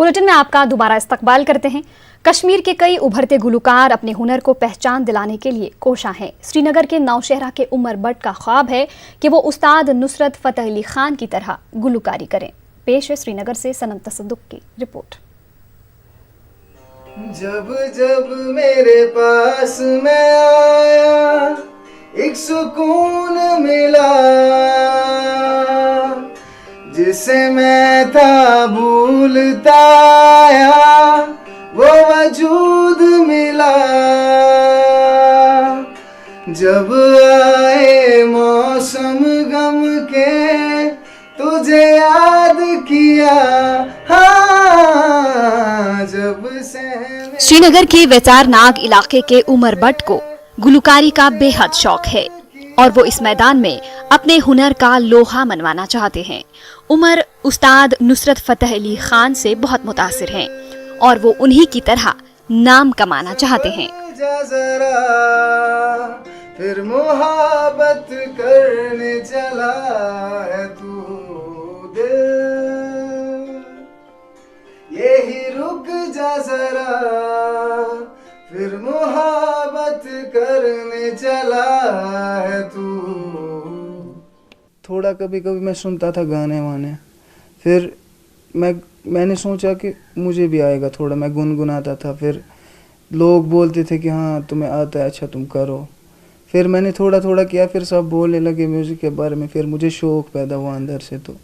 Bulletin में आपका दोबारा इस्तकबाल करते हैं। कश्मीर के कई उभरते गुलकार अपने हुनर को पहचान दिलाने के लिए कोशां हैं। श्रीनगर के नौशहरा के उमर बट का ख्वाब है कि वो उस्ताद नुसरत फतेह अली खान की तरह गुलकारी करें। पेश है श्रीनगर से सनम तसद्दुक की रिपोर्ट। जब जब मेरे पास मैं आया एक सुकून मिला, जिसे मैं था भूलता आया वो वजूद मिला। जब आए मौसम गम के तुझे याद किया, हाँ जब से। श्रीनगर के वेचारनाग इलाके के उमर बट को गुलकारी का बेहद शौक है और वो इस मैदान में अपने हुनर का लोहा मनवाना चाहते हैं। उमर उस्ताद नुसरत फतेह अली खान से बहुत मुतासिर हैं और वो उन्हीं की तरह नाम कमाना चाहते हैं। फिर मोहब्बत करने चला है तू दिल, यही रुक जा जरा, फिर मोहब्बत करने चला है तू। थोड़ा कभी कभी मैं सुनता था गाने वाने, फिर मैंने सोचा कि मुझे भी आएगा थोड़ा, मैं गुनगुनाता था। फिर लोग बोलते थे कि हाँ तुम्हें आता है, अच्छा तुम करो। फिर मैंने थोड़ा थोड़ा किया, फिर सब बोलने लगे म्यूज़िक के बारे में। फिर मुझे शौक़ पैदा हुआ अंदर से, तो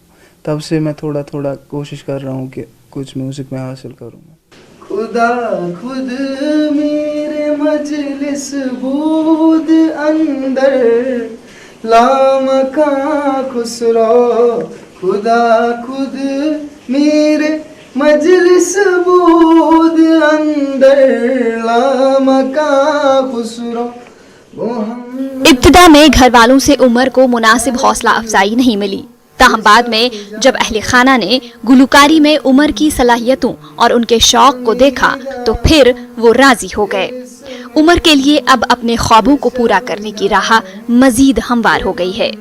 तब से मैं थोड़ा थोड़ा कोशिश कर रहा हूँ कि कुछ म्यूज़िक में हासिल करूँ। खुदा खुद मेरे मजलिस बूद अंदर लामका खुसरो, खुदा खुद मेरे मजलिस बूद अंदर लामका खुसरो। इब्तिदा में घर वालों से उमर को मुनासिब हौसला अफजाई नहीं मिली, ताहम बाद में जब अहले खाना ने गुलकारी में उमर की सलाहियतों और उनके शौक को देखा तो फिर वो राजी हो गए। उमर के लिए अब अपने ख्वाबों को पूरा करने की राह मजीद हमवार हो गई है।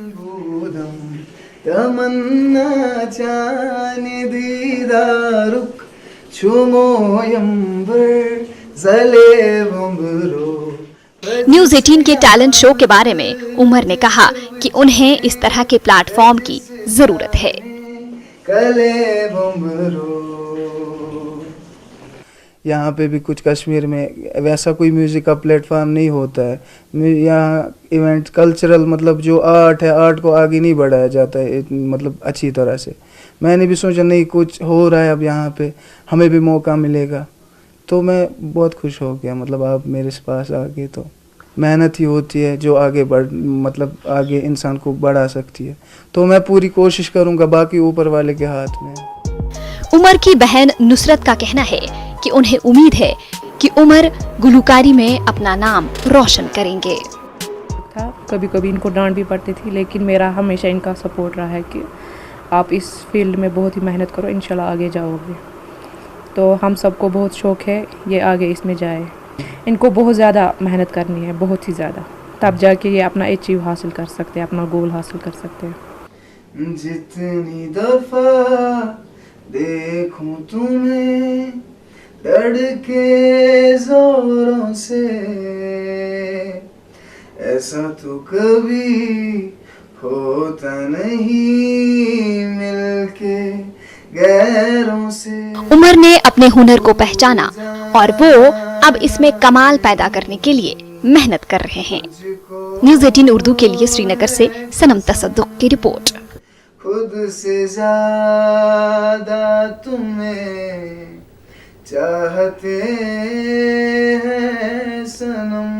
न्यूज़ 18 के टैलेंट शो के बारे में उमर ने कहा कि उन्हें इस तरह के प्लेटफॉर्म की जरूरत है। यहाँ पे भी कुछ कश्मीर में वैसा कोई म्यूज़िक का प्लेटफॉर्म नहीं होता है। यहाँ इवेंट कल्चरल मतलब जो आर्ट है, आर्ट को आगे नहीं बढ़ाया जाता है मतलब अच्छी तरह से। मैंने भी सोचा नहीं कुछ हो रहा है अब यहाँ पे, हमें भी मौका मिलेगा, तो मैं बहुत खुश हो गया। मतलब आप मेरे पास आ गए तो मेहनत ही होती है जो आगे मतलब आगे इंसान को बढ़ा सकती है। तो मैं पूरी कोशिश करूँगा, बाकी ऊपर वाले के हाथ में। उमर की बहन नुसरत का कहना है कि उन्हें उम्मीद है कि उमर गुलकारी में अपना नाम रोशन करेंगे। कभी कभी इनको डांट भी पड़ती थी, लेकिन मेरा हमेशा इनका सपोर्ट रहा है कि आप इस फील्ड में बहुत ही मेहनत करो, इंशाल्लाह आगे जाओगे। तो हम सबको बहुत शौक़ है ये आगे इसमें जाए। इनको बहुत ज़्यादा मेहनत करनी है, बहुत ही ज़्यादा, तब जाके ये अपना अचीव हासिल कर सकते हैं, अपना गोल हासिल कर सकते हैं। जितनी दफ़ा देखूं तुम्हें लड़के जोरों से, ऐसा तो कभी होता नहीं मिलके गैरों से। उमर ने अपने हुनर को पहचाना और वो अब इसमें कमाल पैदा करने के लिए मेहनत कर रहे हैं। न्यूज़ 18 उर्दू के लिए श्रीनगर से सनम तसद्दुक की रिपोर्ट। खुद से ज़्यादा तुम्हें चाहते हैं सनम।